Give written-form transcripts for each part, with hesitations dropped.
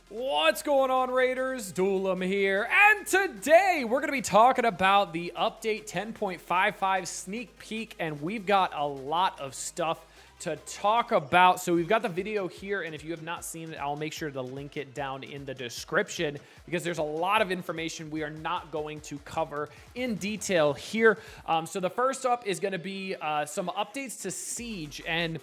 What's going on, Raiders? Duelam here, and today we're going to be talking about the update 10.55 sneak peek, and we've got a lot of stuff to talk about. So we've got the video here, and if you have not seen it, I'll make sure to link it down in the description because there's a lot of information we are not going to cover in detail here. So the first up is going to be some updates to Siege, and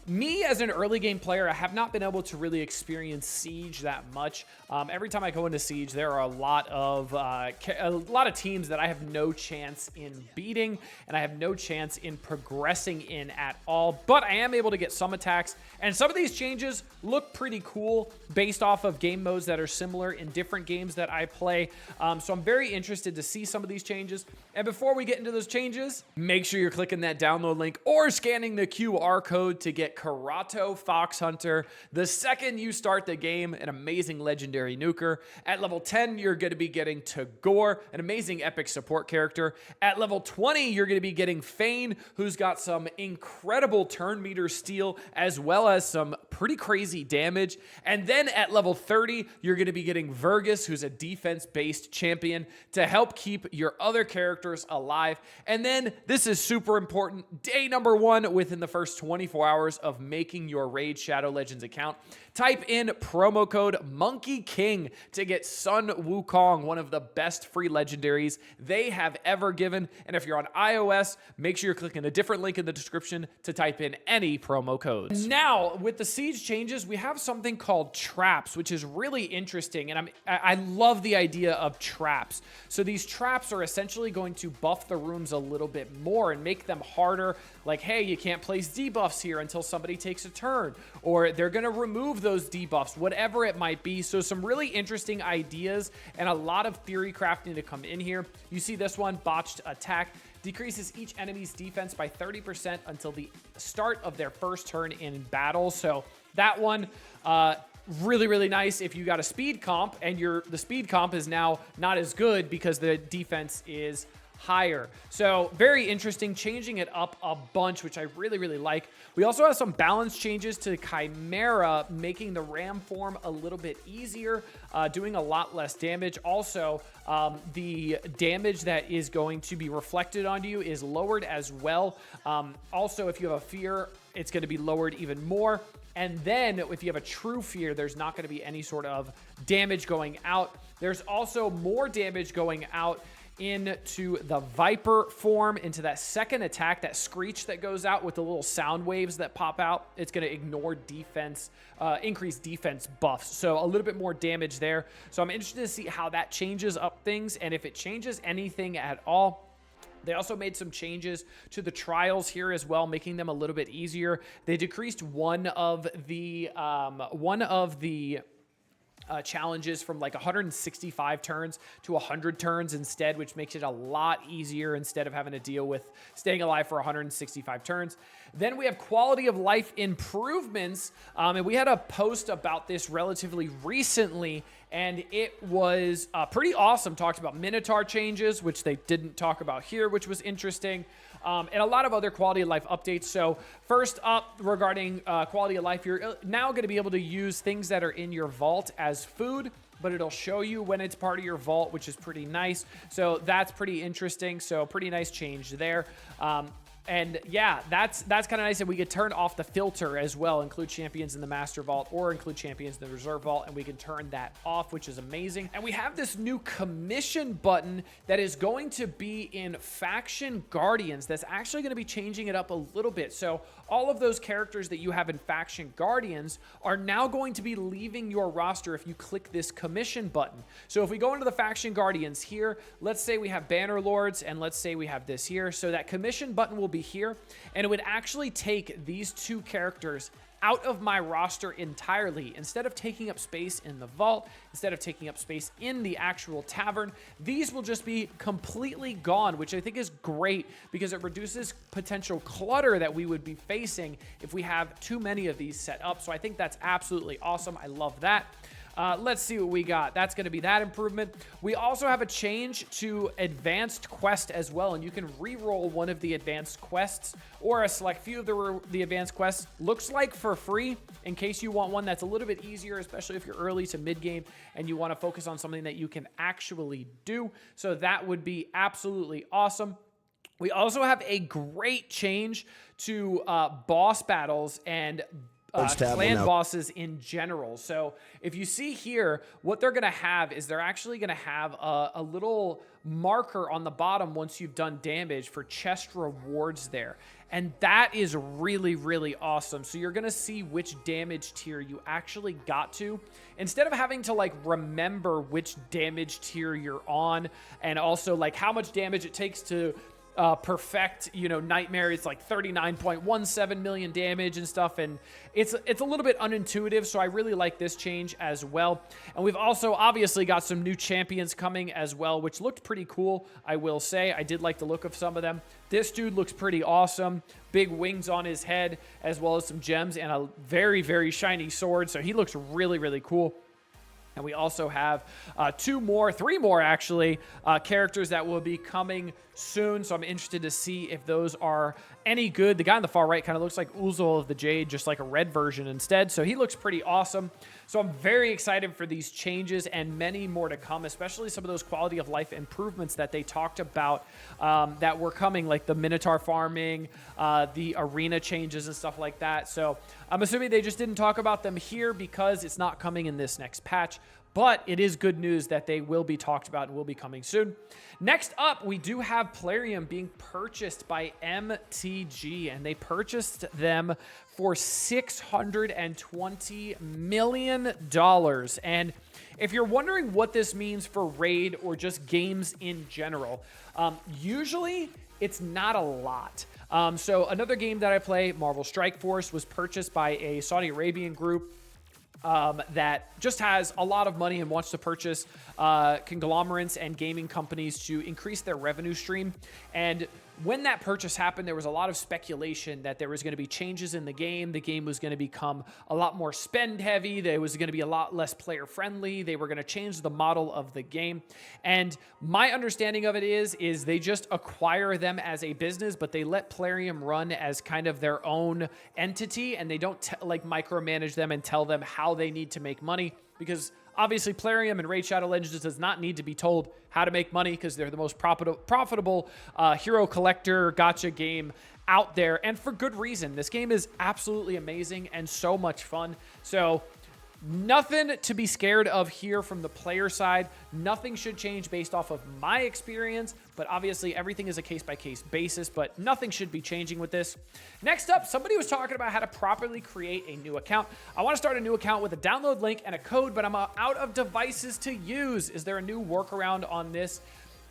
me as an early game player, I have not been able to really experience Siege that much. Every time I go into Siege, there are a lot of teams that I have no chance in beating, and I have no chance in progressing in at all. But I am able to get some attacks, and some of these changes look pretty cool based off of game modes that are similar in different games that I play. So I'm very interested to see some of these changes. And before we get into those changes, make sure you're clicking that download link or scanning the QR code to get Karato Fox Hunter. The second you start the game, an amazing legendary nuker. At level 10, you're going to be getting Tagore, an amazing epic support character. At level 20, you're going to be getting Fane, who's got some incredible turn meter steal, as well as some pretty crazy damage. And then at level 30, you're going to be getting Vergus, who's a defense-based champion, to help keep your other characters alive. And then, this is super important, day number 1 within the first 24 hours of making your Raid Shadow Legends account. Type in promo code Monkey King to get Sun Wukong, one of the best free legendaries they have ever given. And if you're on iOS, make sure you're clicking a different link in the description to type in any promo codes. Now, with the Siege changes, we have something called traps, which is really interesting. And I love the idea of traps. So these traps are essentially going to buff the rooms a little bit more and make them harder. Like, hey, you can't place debuffs here until somebody takes a turn, or they're going to remove those debuffs, whatever it might be. So some really interesting ideas and a lot of theory crafting to come in here. You see this one, botched attack, decreases each enemy's defense by 30% until the start of their first turn in battle. So that one, really nice if you got a speed comp and the speed comp is now not as good because the defense is higher. So very interesting, changing it up a bunch, which I really like. We also have some balance changes to Chimera, making the ram form a little bit easier, doing a lot less damage. Also, the damage that is going to be reflected onto you is lowered as well. Also, if you have a fear, it's going to be lowered even more. And then if you have a true fear, there's not going to be any sort of damage going out. There's also more damage going out into the Viper form, into that second attack, that screech that goes out with the little sound waves that pop out. It's going to ignore defense, increase defense buffs. So a little bit more damage there. So I'm interested to see how that changes up things and if it changes anything at all. They also made some changes to the trials here as well, making them a little bit easier. They decreased one of the challenges from like 165 turns to 100 turns instead, which makes it a lot easier instead of having to deal with staying alive for 165 turns. Then we have quality of life improvements, and we had a post about this relatively recently, and it was pretty awesome. Talked about Minotaur changes, which they didn't talk about here, which was interesting. And a lot of other quality of life updates. So first up, regarding quality of life, you're now going to be able to use things that are in your vault as food, but it'll show you when it's part of your vault, which is pretty nice. So that's pretty interesting. So pretty nice change there. And yeah, that's kind of nice. And we could turn off the filter as well, include champions in the master vault or include champions in the reserve vault, and we can turn that off, which is amazing. And we have this new commission button that is going to be in Faction Guardians. That's actually going to be changing it up a little bit. So all of those characters that you have in Faction Guardians are now going to be leaving your roster if you click this commission button. So if we go into the Faction Guardians here, let's say we have Banner Lords, and let's say we have this here. So that commission button will be here, and it would actually take these two characters out of my roster entirely. Instead of taking up space in the vault, instead of taking up space in the actual tavern, these will just be completely gone, which I think is great because it reduces potential clutter that we would be facing if we have too many of these set up. So I think that's absolutely awesome. I love that. Let's see what we got. That's going to be that improvement. We also have a change to advanced quest as well, and you can re-roll one of the advanced quests or a select few of the advanced quests. Looks like for free in case you want one that's a little bit easier, especially if you're early to mid-game and you want to focus on something that you can actually do. So that would be absolutely awesome. We also have a great change to boss battles and clan bosses in general. So if you see here, what they're going to have is they're actually going to have a little marker on the bottom once you've done damage for chest rewards there. And that is really, really awesome. So you're going to see which damage tier you actually got to. Instead of having to like remember which damage tier you're on and also like how much damage it takes to perfect, you know, Nightmare. It's like 39.17 million damage and stuff, and it's a little bit unintuitive, so I really like this change as well. And we've also obviously got some new champions coming as well, which looked pretty cool, I will say. I did like the look of some of them. This dude looks pretty awesome. Big wings on his head, as well as some gems and a very, very shiny sword, so he looks really, really cool. And we also have three more actually, characters that will be coming soon. So I'm interested to see if those are any good. The guy on the far right kind of looks like Uzul of the Jade, just like a red version instead. So he looks pretty awesome. So I'm very excited for these changes and many more to come, especially some of those quality of life improvements that they talked about that were coming, like the Minotaur farming, the arena changes and stuff like that. So I'm assuming they just didn't talk about them here because it's not coming in this next patch. But it is good news that they will be talked about and will be coming soon. Next up, we do have Plarium being purchased by MTG, and they purchased them for $620 million. And if you're wondering what this means for Raid or just games in general, usually it's not a lot. So another game that I play, Marvel Strike Force, was purchased by a Saudi Arabian group that just has a lot of money and wants to purchase conglomerates and gaming companies to increase their revenue stream. And when that purchase happened, there was a lot of speculation that there was going to be changes in the game. The game was going to become a lot more spend heavy. There was going to be a lot less player friendly. They were going to change the model of the game. And my understanding of it is they just acquire them as a business, but they let Plarium run as kind of their own entity, and they don't like micromanage them and tell them how they need to make money, because obviously, Plarium and Raid Shadow Legends does not need to be told how to make money because they're the most profitable hero collector gacha game out there, and for good reason. This game is absolutely amazing and so much fun. So nothing to be scared of here from the player side. Nothing should change based off of my experience, but obviously everything is a case-by-case basis, but nothing should be changing with this. Next up, somebody was talking about how to properly create a new account. I want to start a new account with a download link and a code, but I'm out of devices to use. Is there a new workaround on this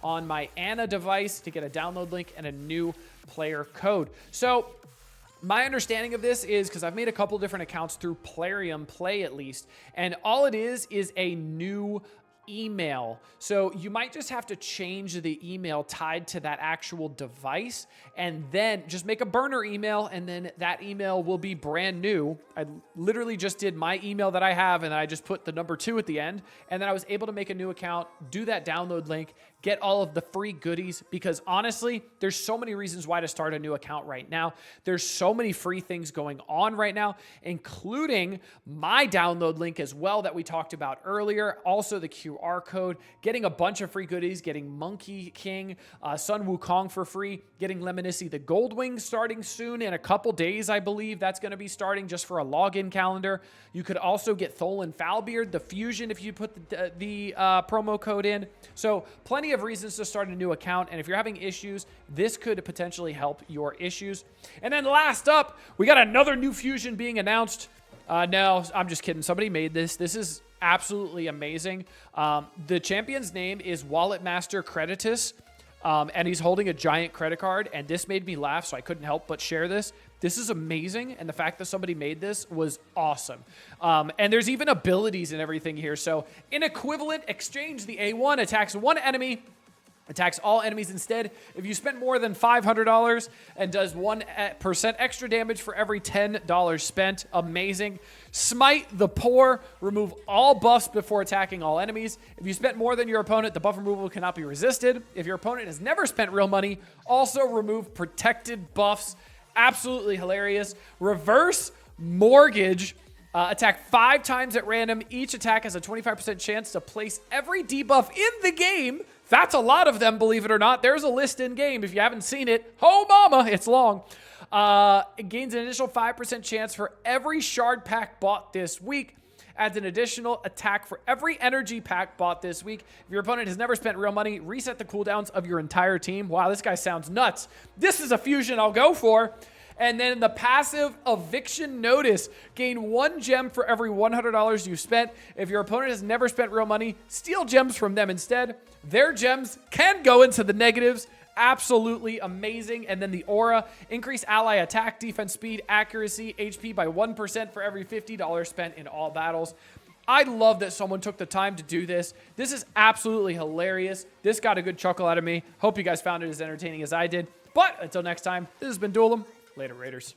on my Anna device to get a download link and a new player code? So my understanding of this is, because I've made a couple different accounts through Plarium Play at least, and all it is a new email. So you might just have to change the email tied to that actual device, and then just make a burner email, and then that email will be brand new. I literally just did my email that I have, and I just put the number 2 at the end, and then I was able to make a new account, do that download link, get all of the free goodies, because honestly, there's so many reasons why to start a new account right now. There's so many free things going on right now, including my download link as well that we talked about earlier. Also the QR code, getting a bunch of free goodies, getting Monkey King, Sun Wukong for free, getting Lemnisci the Goldwing starting soon in a couple days, I believe that's going to be starting just for a login calendar. You could also get Tholan Foulbeard, the Fusion, if you put the promo code in. So plenty of reasons to start a new account, and if you're having issues, this could potentially help your issues. And then last up, we got another new fusion being announced. No, I'm just kidding. Somebody made this. This is absolutely amazing. The champion's name is Wallet Master Creditus, and he's holding a giant credit card, and this made me laugh, so I couldn't help but share this. This is amazing, and the fact that somebody made this was awesome. And there's even abilities and everything here. So in equivalent exchange, the A1 attacks one enemy Attacks all enemies instead if you spent more than $500 and does 1% extra damage for every $10 spent. Amazing. Smite the Poor. Remove all buffs before attacking all enemies. If you spent more than your opponent, the buff removal cannot be resisted. If your opponent has never spent real money, also remove protected buffs. Absolutely hilarious. Reverse Mortgage. Attack 5 times at random. Each attack has a 25% chance to place every debuff in the game. That's a lot of them, believe it or not. There's a list in game. If you haven't seen it, oh mama, it's long. It gains an additional 5% chance for every shard pack bought this week. Adds an additional attack for every energy pack bought this week. If your opponent has never spent real money, reset the cooldowns of your entire team. Wow, this guy sounds nuts. This is a fusion I'll go for. And then the passive Eviction Notice. Gain 1 gem for every $100 you've spent. If your opponent has never spent real money, steal gems from them instead. Their gems can go into the negatives. Absolutely amazing. And then the Aura. Increase ally attack, defense, speed, accuracy, HP by 1% for every $50 spent in all battles. I love that someone took the time to do this. This is absolutely hilarious. This got a good chuckle out of me. Hope you guys found it as entertaining as I did. But until next time, this has been Duel 'Em. Later, Raiders.